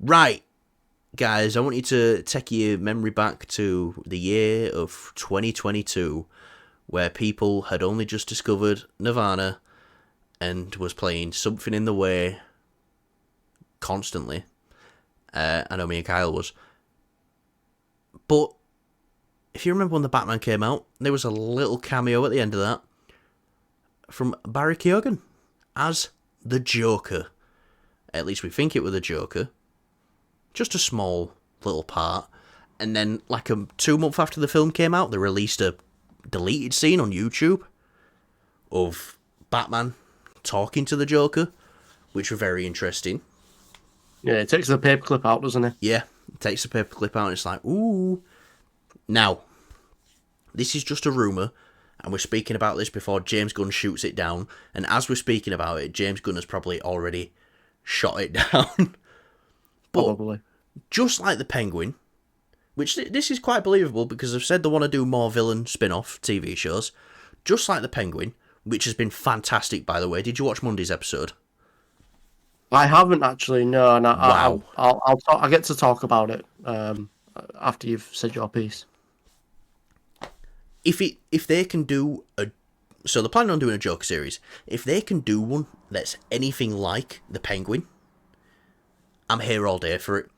Right, guys, I want you to take your memory back to the year of 2022, where people had only just discovered Nirvana and was playing Something in the Way constantly. I know me and Kyle was. But if you remember when the Batman came out, there was a little cameo at the end of that from Barry Keoghan as the Joker. At least we think it was the Joker. Just a small little part. And then, like 2 months after the film came out, they released a deleted scene on YouTube of Batman talking to the Joker, which were very interesting. Yeah, it takes the paperclip out, doesn't it? Yeah, it takes the paperclip out and it's like, ooh. Now, this is just a rumour, and we're speaking about this before James Gunn shoots it down, and as we're speaking about it, James Gunn has probably already shot it down. But, Probably. just like the Penguin, which this is quite believable because they've said they want to do more villain spin-off TV shows, just like the Penguin, which has been fantastic, by the way. Did you watch Monday's episode? I haven't actually, no, and Wow. I'll get to talk about it after you've said your piece. If they can do a, so they're planning on doing a Joker series. If they can do one that's anything like the Penguin, I'm here all day for it.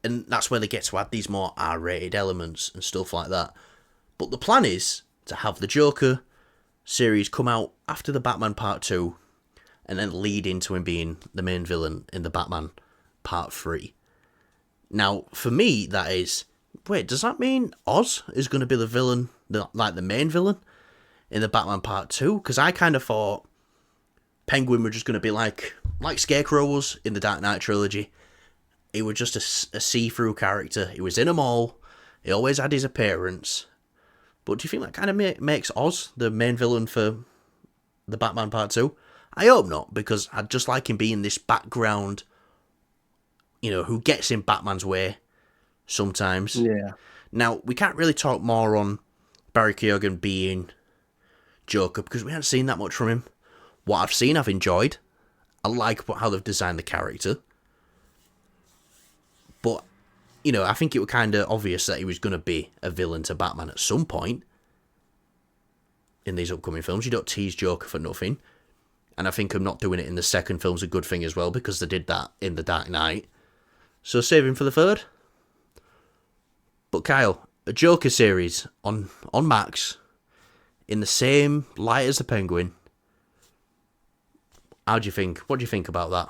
And that's where they get to add these more R-rated elements and stuff like that. But the plan is to have the Joker series come out after the Batman Part 2 and then lead into him being the main villain in the Batman Part 3. Now, for me, that is... Wait, does that mean Oz is going to be the villain, like the main villain, in the Batman Part 2? Because I kind of thought Penguin were just going to be like Scarecrow was in the Dark Knight trilogy. He was just a see-through character. He was in them all. He always had his appearance. But do you think that kind of makes Oz the main villain for the Batman Part 2? I hope not, because I'd just like him being this background, who gets in Batman's way sometimes. Yeah. Now, we can't really talk more on Barry Keoghan being Joker, because we haven't seen that much from him. What I've seen, I've enjoyed. I like how they've designed the character. But, I think it was kind of obvious that he was going to be a villain to Batman at some point in these upcoming films. You don't tease Joker for nothing. And I think him not doing it in the second film's a good thing as well, because they did that in The Dark Knight. So save him for the third. But Kyle, a Joker series on Max, in the same light as the Penguin. How do you think? What do you think about that?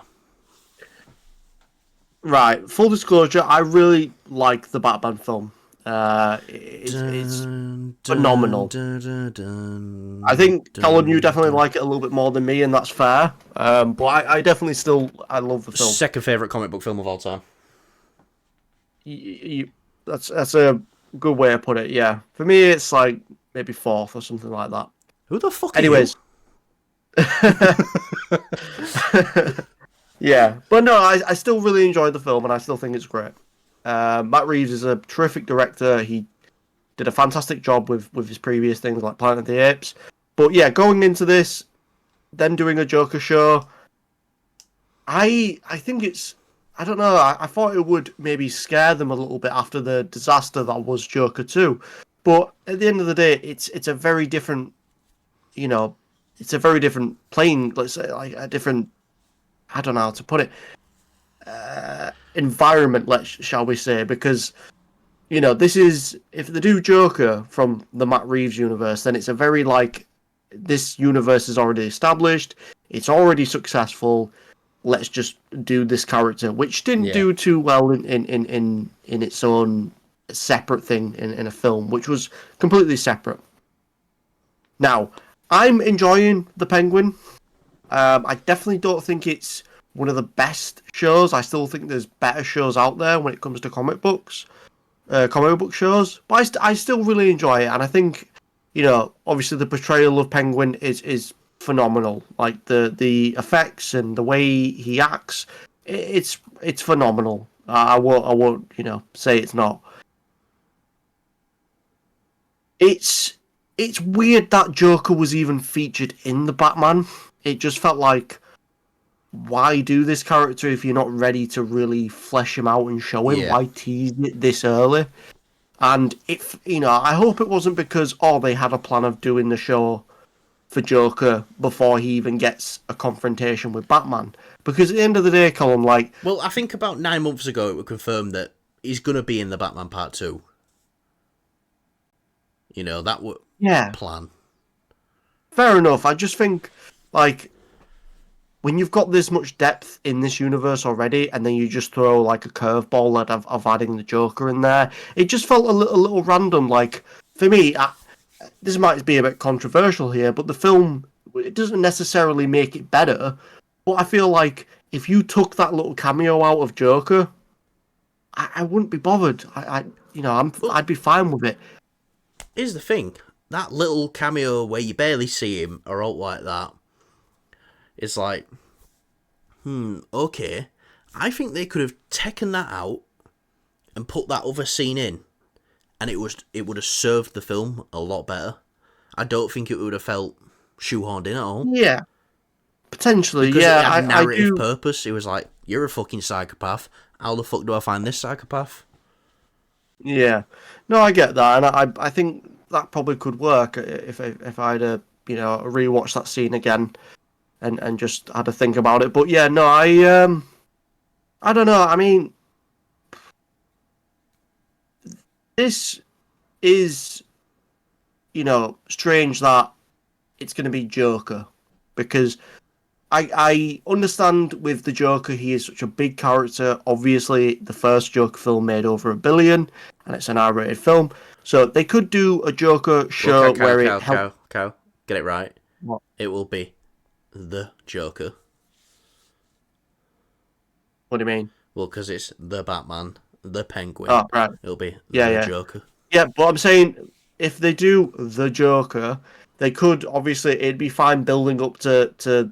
Right. Full disclosure, I really like the Batman film. It's phenomenal. I think, Colin, you definitely like it a little bit more than me, and that's fair. But I definitely I love the film. Second favourite comic book film of all time. That's a good way to put it. Yeah, for me, it's like maybe fourth or something like that. Who the fuck Anyways. Yeah, but no, I still really enjoyed the film, and I still think it's great. Matt Reeves is a terrific director. He did a fantastic job with his previous things like Planet of the Apes. But yeah, going into this, then doing a Joker show, I think it's, I don't know, I thought it would maybe scare them a little bit after the disaster that was Joker 2. But at the end of the day, it's a very different, it's a very different plane, let's say, like a different, I don't know how to put it, environment, shall we say, because this is, if they do Joker from the Matt Reeves universe, then it's a very like, this universe is already established, it's already successful, let's just do this character, which didn't do too well in its own separate thing in a film, which was completely separate. Now, I'm enjoying The Penguin. I definitely don't think it's one of the best shows. I still think there's better shows out there when it comes to comic books, comic book shows. But I still really enjoy it, and I think, obviously the portrayal of Penguin is phenomenal. Like the effects and the way he acts, it's phenomenal. I won't say it's not. It's weird that Joker was even featured in the Batman. It just felt like, why do this character if you're not ready to really flesh him out and show him? Yeah. Why tease it this early? And if I hope it wasn't because they had a plan of doing the show for Joker before he even gets a confrontation with Batman. Because at the end of the day, Colin, like, Well, I think about 9 months ago it was confirmed that he's gonna be in the Batman Part 2. That was yeah, plan. fair enough. I just think, like, when you've got this much depth in this universe already, and then you just throw like a curveball of adding the Joker in there, it just felt a little random. Like, for me, this might be a bit controversial here, but the film, it doesn't necessarily make it better. But I feel like if you took that little cameo out of Joker, I wouldn't be bothered. I'd be fine with it. Here's the thing: that little cameo where you barely see him or out like that, it's like, okay. I think they could have taken that out and put that other scene in, and it would have served the film a lot better. I don't think it would have felt shoehorned in at all. Yeah, potentially. Because Yeah, it had narrative I do. purpose. It was like, you're a fucking psychopath. How the fuck do I find this psychopath? Yeah, no, I get that, and I think that probably could work if I'd rewatched that scene again and just had to think about it. But yeah, no, I don't know. I mean, this is strange that it's going to be Joker because I understand with the Joker he is such a big character. Obviously, the first Joker film made over $1 billion, and it's an R-rated film. So they could do a Joker show where it helps. Get it right. What? It will be the Joker. What do you mean? Well, because it's the Batman, the Penguin. Oh, right. It'll be Yeah. Joker. Yeah, but I'm saying if they do the Joker, they could obviously it'd be fine building up to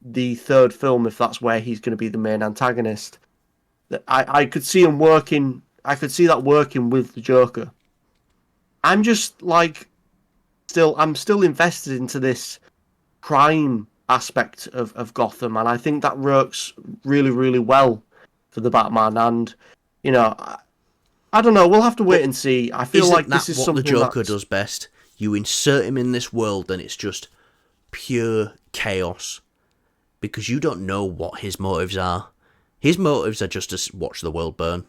the third film if that's where he's going to be the main antagonist. I could see him working. I could see that working with the Joker. I'm just like I'm still invested into this crime aspect of Gotham, and I think that works really, really well for the Batman. And I don't know. We'll have to wait and see. I feel like this is what something the Joker that's... does best. You insert him in this world, and it's just pure chaos because you don't know what his motives are. His motives are just to watch the world burn,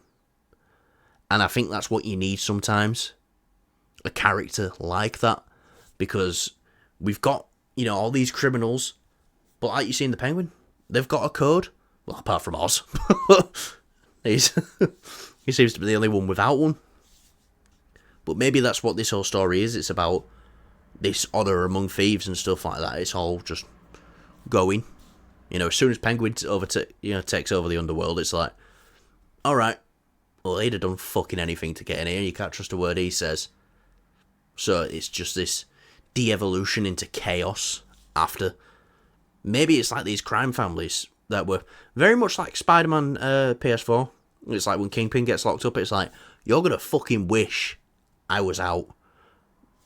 and I think that's what you need sometimes. A character like that, because we've got all these criminals, but like you see in the Penguin, they've got a code. Well, apart from Oz, he seems to be the only one without one. But maybe that's what this whole story is. It's about this honor among thieves and stuff like that. It's all just going. As soon as Penguin takes over the underworld, it's like, all right, well, they'd have done fucking anything to get in here. You can't trust a word he says. So it's just this de-evolution into chaos after. Maybe it's like these crime families that were very much like Spider-Man PS4. It's like when Kingpin gets locked up, it's like, you're going to fucking wish I was out.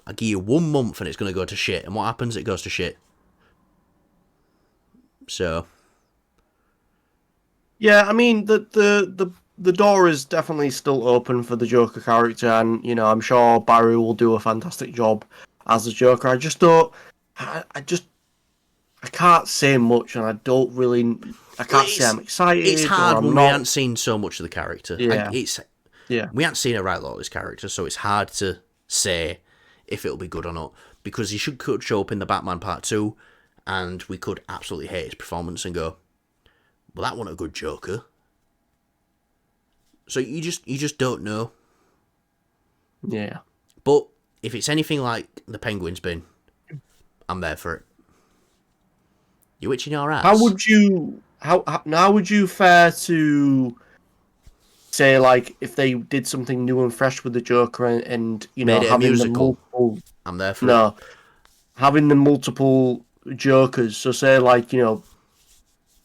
I give you 1 month and it's going to go to shit. And what happens? It goes to shit. So. Yeah, I mean, the door is definitely still open for the Joker character, and I'm sure Barry will do a fantastic job as the Joker. I just don't. I can't say much, and I don't really. I can't say I'm excited. It's hard when we haven't seen so much of the character. Yeah. We haven't seen a right lot of this character, so it's hard to say if it'll be good or not. Because he could show up in the Batman Part 2, and we could absolutely hate his performance and go, well, that wasn't a good Joker. So you just don't know. Yeah. But if it's anything like the Penguin's been, I'm there for it. You itching your ass? How would you fare to say, like, if they did something new and fresh with the Joker and Made it a having musical. the multiple... I'm there for it. Having the multiple Jokers. So say, like,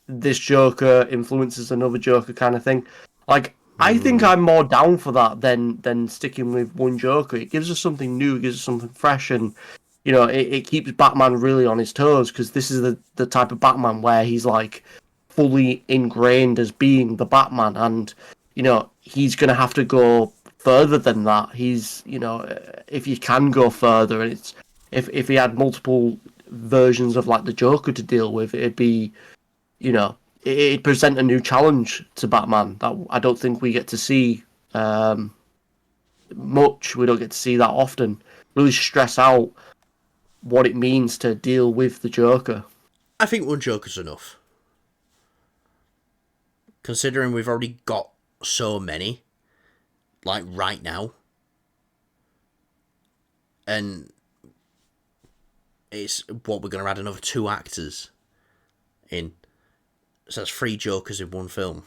this Joker influences another Joker kind of thing. Like, I think I'm more down for that than sticking with one Joker. It gives us something new, it gives us something fresh, and it keeps Batman really on his toes, because this is the type of Batman where he's like, fully ingrained as being the Batman, and he's going to have to go further than that. He's if you can go further, and it's if he had multiple versions of like the Joker to deal with, it'd be it'd present a new challenge to Batman that I don't think we get to see much. We don't get to see that often. Really stress out what it means to deal with the Joker. I think one Joker's enough. Considering we've already got so many, like right now. And it's what we're going to add another 2 actors in. So that's 3 Jokers in one film.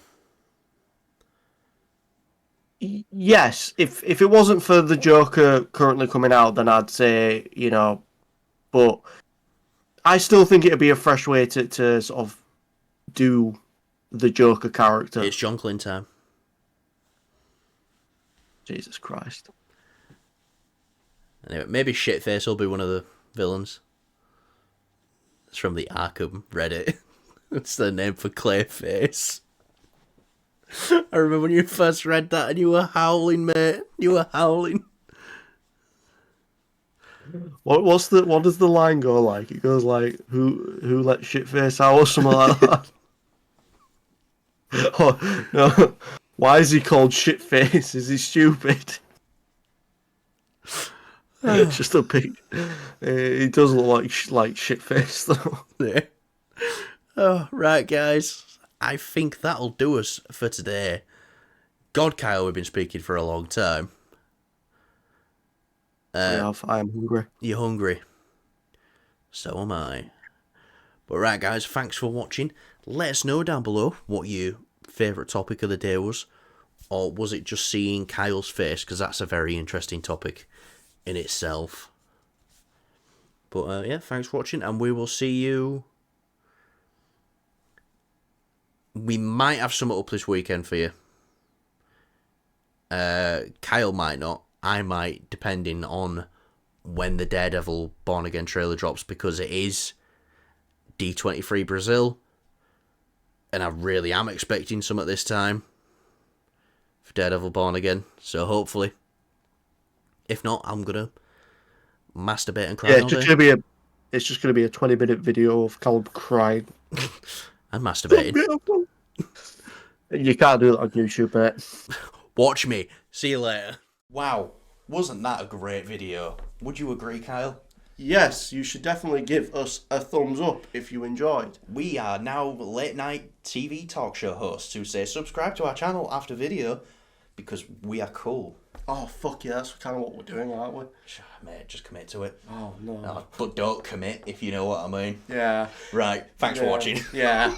Yes, if it wasn't for the Joker currently coming out, then I'd say, but I still think it'd be a fresh way to sort of do the Joker character. It's John Clint time. Jesus Christ. Anyway, maybe Shitface will be one of the villains. It's from the Arkham Reddit. It's the name for Clayface. I remember when you first read that and you were howling, mate. You were howling. What does the line go like? It goes like, who let Shitface out or something like that. Oh, no. Why is he called Shitface? Is he stupid? It's just a big. He does look like Shitface though. Yeah. Oh, right, guys. I think that'll do us for today. God, Kyle, we've been speaking for a long time. I am hungry. You're hungry. So am I. But right, guys, thanks for watching. Let us know down below what your favourite topic of the day was. Or was it just seeing Kyle's face? Because that's a very interesting topic in itself. But yeah, thanks for watching. And we will see you... We might have something up this weekend for you. Kyle might not. I might, depending on when the Daredevil Born Again trailer drops, because it is D23 Brazil, and I really am expecting some at this time for Daredevil Born Again. So hopefully, if not, I'm gonna masturbate and cry. Yeah, it's just gonna be a 20-minute video of Callum crying. And masturbating. You can't do that on YouTube, mate. Watch me. See you later. Wow, wasn't that a great video? Would you agree, Kyle? Yes, you should definitely give us a thumbs up if you enjoyed. We are now late night TV talk show hosts who say subscribe to our channel after video because we are cool. Oh, fuck yeah, that's kind of what we're doing, aren't we? Mate, just commit to it. Oh, no. But don't commit, if you know what I mean. Yeah. Right, thanks for watching. Yeah.